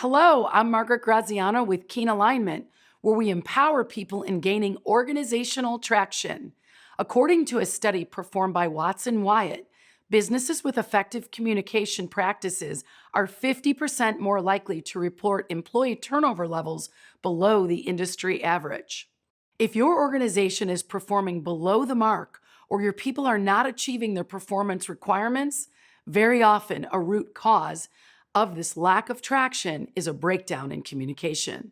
Hello, I'm Margaret Graziano with Keen Alignment, where we empower people in gaining organizational traction. According to a study performed by Watson Wyatt, businesses with effective communication practices are 50% more likely to report employee turnover levels below the industry average. If your organization is performing below the mark or your people are not achieving their performance requirements, very often a root cause of this lack of traction is a breakdown in communication.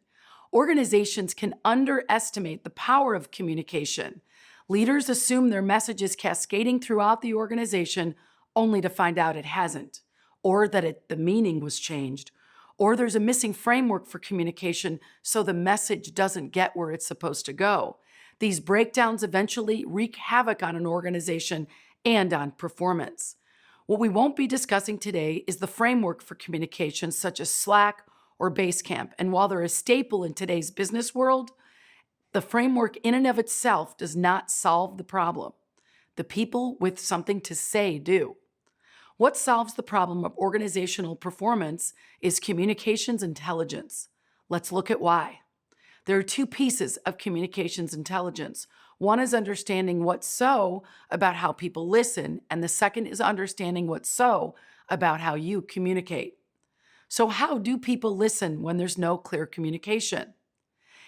Organizations can underestimate the power of communication. Leaders assume their message is cascading throughout the organization only to find out it hasn't, or that the meaning was changed, or there's a missing framework for communication so the message doesn't get where it's supposed to go. These breakdowns eventually wreak havoc on an organization and on performance. What we won't be discussing today is the framework for communication such as Slack or Basecamp. And while they're a staple in today's business world, the framework in and of itself does not solve the problem. The people with something to say do. What solves the problem of organizational performance is communications intelligence. Let's look at why. There are two pieces of communications intelligence. One is understanding what's so about how people listen, and the second is understanding what's so about how you communicate. So, how do people listen when there's no clear communication?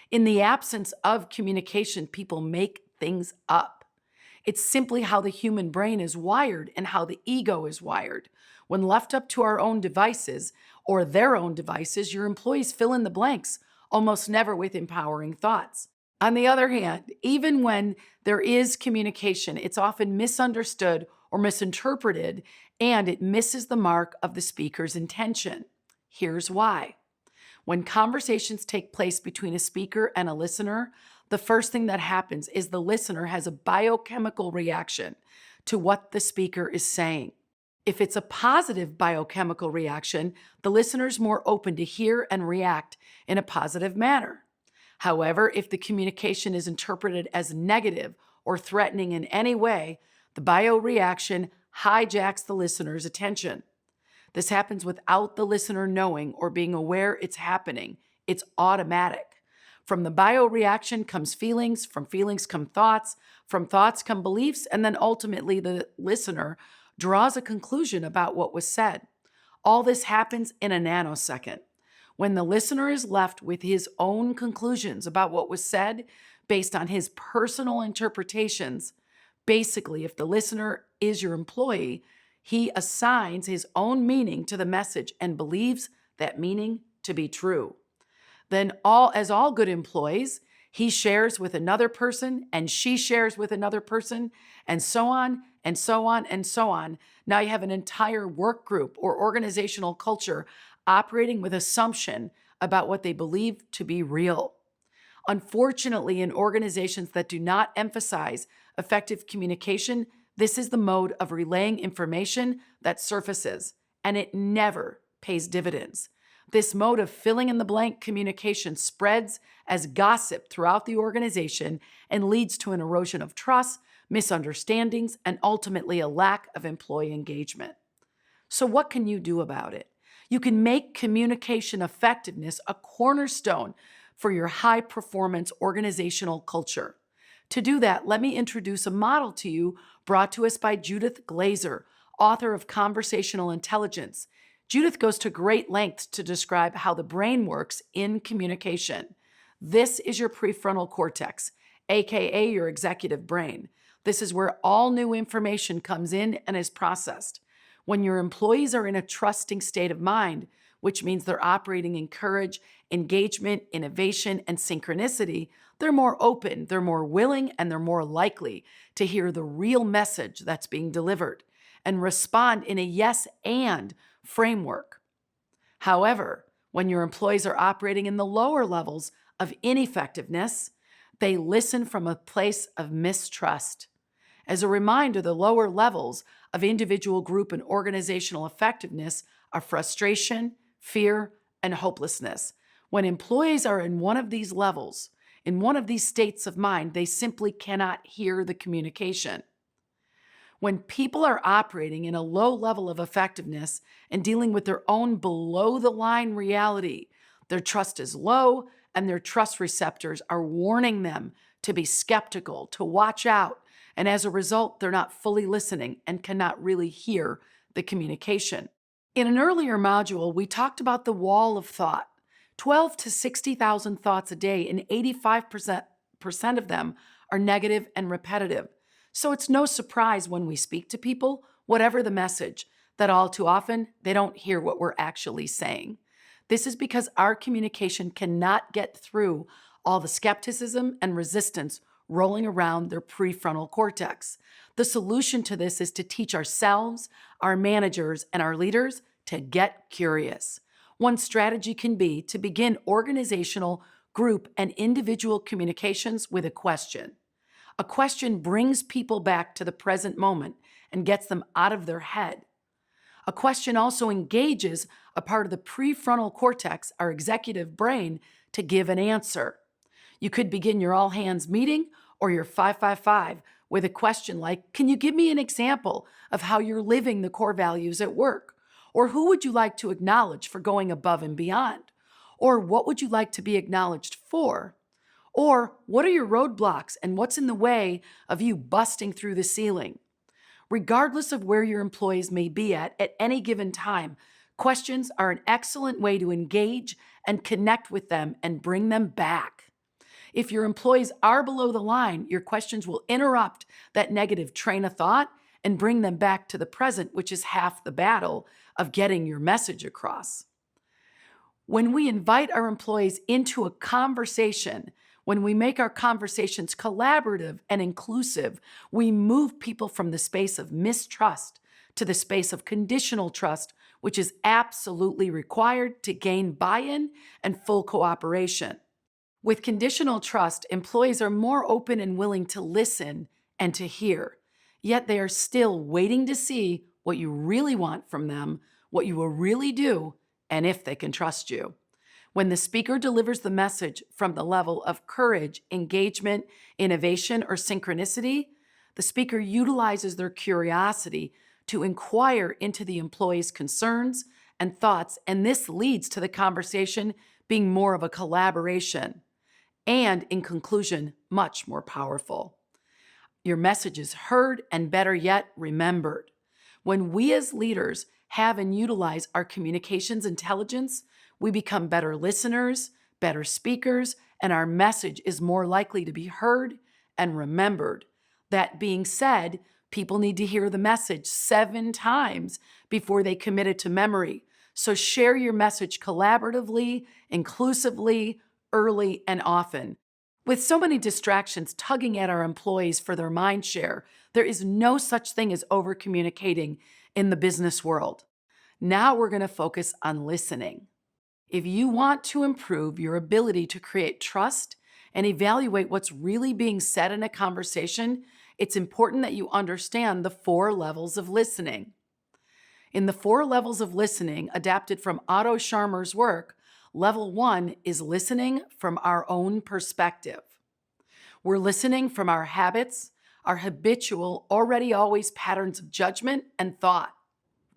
In the absence of communication, people make things up. It's simply how the human brain is wired and how the ego is wired. When left up to our own devices or their own devices, your employees fill in the blanks, almost never with empowering thoughts. On the other hand, even when there is communication, it's often misunderstood or misinterpreted, and it misses the mark of the speaker's intention. Here's why. When conversations take place between a speaker and a listener, the first thing that happens is the listener has a biochemical reaction to what the speaker is saying. If it's a positive biochemical reaction, the listener is more open to hear and react in a positive manner. However, if the communication is interpreted as negative or threatening in any way, the bioreaction hijacks the listener's attention. This happens without the listener knowing or being aware it's happening. It's automatic. From the bioreaction comes feelings, from feelings come thoughts, from thoughts come beliefs, and then ultimately the listener draws a conclusion about what was said. All this happens in a nanosecond. When the listener is left with his own conclusions about what was said based on his personal interpretations, basically, if the listener is your employee, he assigns his own meaning to the message and believes that meaning to be true. Then, as all good employees, he shares with another person and she shares with another person, and so on and so on and so on. Now you have an entire work group or organizational culture operating with assumption about what they believe to be real. Unfortunately, in organizations that do not emphasize effective communication, this is the mode of relaying information that surfaces, and it never pays dividends. This mode of filling in the blank communication spreads as gossip throughout the organization and leads to an erosion of trust, misunderstandings, and ultimately a lack of employee engagement. So, what can you do about it? You can make communication effectiveness a cornerstone for your high performance organizational culture. To do that, let me introduce a model to you brought to us by Judith Glaser, author of Conversational Intelligence. Judith goes to great lengths to describe how the brain works in communication. This is your prefrontal cortex, aka your executive brain. This is where all new information comes in and is processed. When your employees are in a trusting state of mind, which means they're operating in courage, engagement, innovation, and synchronicity, they're more open, they're more willing, and they're more likely to hear the real message that's being delivered and respond in a yes and framework. However, when your employees are operating in the lower levels of ineffectiveness, they listen from a place of mistrust. As a reminder, the lower levels of individual, group, and organizational effectiveness are frustration, fear, and hopelessness. When employees are in one of these levels, in one of these states of mind, they simply cannot hear the communication. When people are operating in a low level of effectiveness and dealing with their own below the line reality, their trust is low and their trust receptors are warning them to be skeptical, to watch out. And as a result, they're not fully listening and cannot really hear the communication. In an earlier module, we talked about the wall of thought. 12 to 60,000 thoughts a day, and 85% of them are negative and repetitive. So it's no surprise when we speak to people, whatever the message, that all too often they don't hear what we're actually saying. This is because our communication cannot get through all the skepticism and resistance rolling around their prefrontal cortex. The solution to this is to teach ourselves, our managers, and our leaders to get curious. One strategy can be to begin organizational, group, and individual communications with a question. A question brings people back to the present moment and gets them out of their head. A question also engages a part of the prefrontal cortex, our executive brain, to give an answer. You could begin your all hands meeting or your 555 with a question like, can you give me an example of how you're living the core values at work? Or who would you like to acknowledge for going above and beyond? Or what would you like to be acknowledged for? Or what are your roadblocks and what's in the way of you busting through the ceiling? Regardless of where your employees may be at any given time, questions are an excellent way to engage and connect with them and bring them back. If your employees are below the line, your questions will interrupt that negative train of thought and bring them back to the present, which is half the battle of getting your message across. When we invite our employees into a conversation, when we make our conversations collaborative and inclusive, we move people from the space of mistrust to the space of conditional trust, which is absolutely required to gain buy-in and full cooperation. With conditional trust, employees are more open and willing to listen and to hear, yet they are still waiting to see what you really want from them, what you will really do, and if they can trust you. When the speaker delivers the message from the level of courage, engagement, innovation, or synchronicity, the speaker utilizes their curiosity to inquire into the employee's concerns and thoughts, and this leads to the conversation being more of a collaboration and, in conclusion, much more powerful. Your message is heard and, better yet, remembered. When we as leaders have and utilize our communications intelligence, we become better listeners, better speakers, and our message is more likely to be heard and remembered. That being said, people need to hear the message 7 times before they commit it to memory. So share your message collaboratively, inclusively, early, and often. With so many distractions tugging at our employees for their mind share, there is no such thing as over-communicating in the business world. Now we're going to focus on listening. If you want to improve your ability to create trust and evaluate what's really being said in a conversation, it's important that you understand the 4 levels of listening. In the 4 levels of listening adapted from Otto Scharmer's work, level 1 is listening from our own perspective. We're listening from our habits, our habitual, already always patterns of judgment and thought.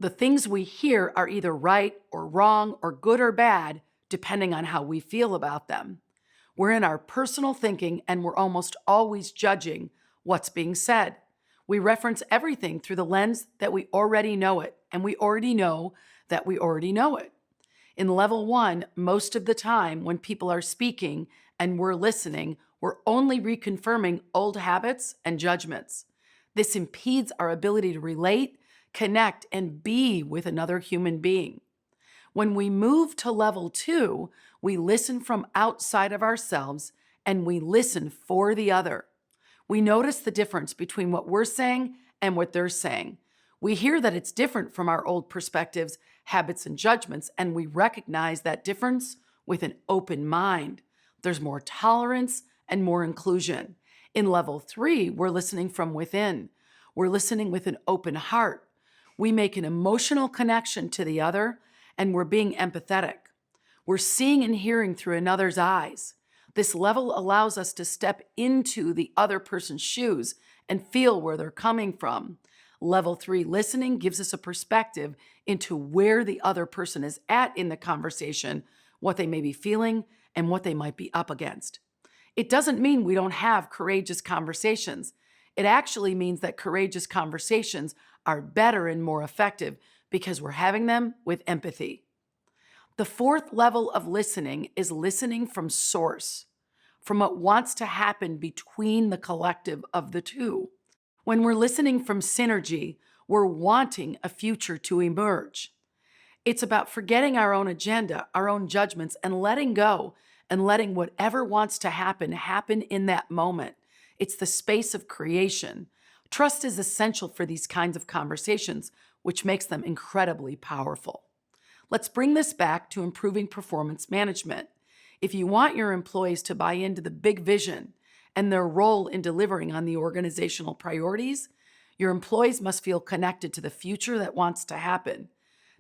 The things we hear are either right or wrong or good or bad, depending on how we feel about them. We're in our personal thinking and we're almost always judging what's being said. We reference everything through the lens that we already know it, and we already know that we already know it. In level 1, most of the time when people are speaking and we're listening, we're only reconfirming old habits and judgments. This impedes our ability to relate, connect, and be with another human being. When we move to level 2, we listen from outside of ourselves and we listen for the other. We notice the difference between what we're saying and what they're saying. We hear that it's different from our old perspectives, habits, and judgments, and we recognize that difference with an open mind. There's more tolerance and more inclusion. In level 3, we're listening from within. We're listening with an open heart. We make an emotional connection to the other, and we're being empathetic. We're seeing and hearing through another's eyes. This level allows us to step into the other person's shoes and feel where they're coming from. Level 3 listening gives us a perspective into where the other person is at in the conversation, what they may be feeling, and what they might be up against. It doesn't mean we don't have courageous conversations. It actually means that courageous conversations are better and more effective because we're having them with empathy. The fourth level of listening is listening from source, from what wants to happen between the collective of the two. When we're listening from synergy, we're wanting a future to emerge. It's about forgetting our own agenda, our own judgments, and letting go and letting whatever wants to happen in that moment. It's the space of creation. Trust is essential for these kinds of conversations, which makes them incredibly powerful. Let's bring this back to improving performance management. If you want your employees to buy into the big vision and their role in delivering on the organizational priorities, your employees must feel connected to the future that wants to happen.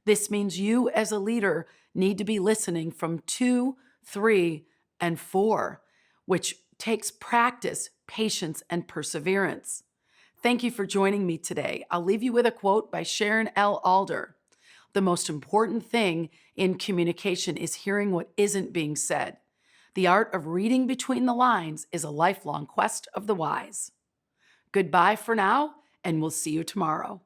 This means you as a leader need to be listening from 2, 3, and 4, which takes practice, patience, and perseverance. Thank you for joining me today. I'll leave you with a quote by Sharon L. Alder. The most important thing in communication is hearing what isn't being said. The art of reading between the lines is a lifelong quest of the wise. Goodbye for now, and we'll see you tomorrow.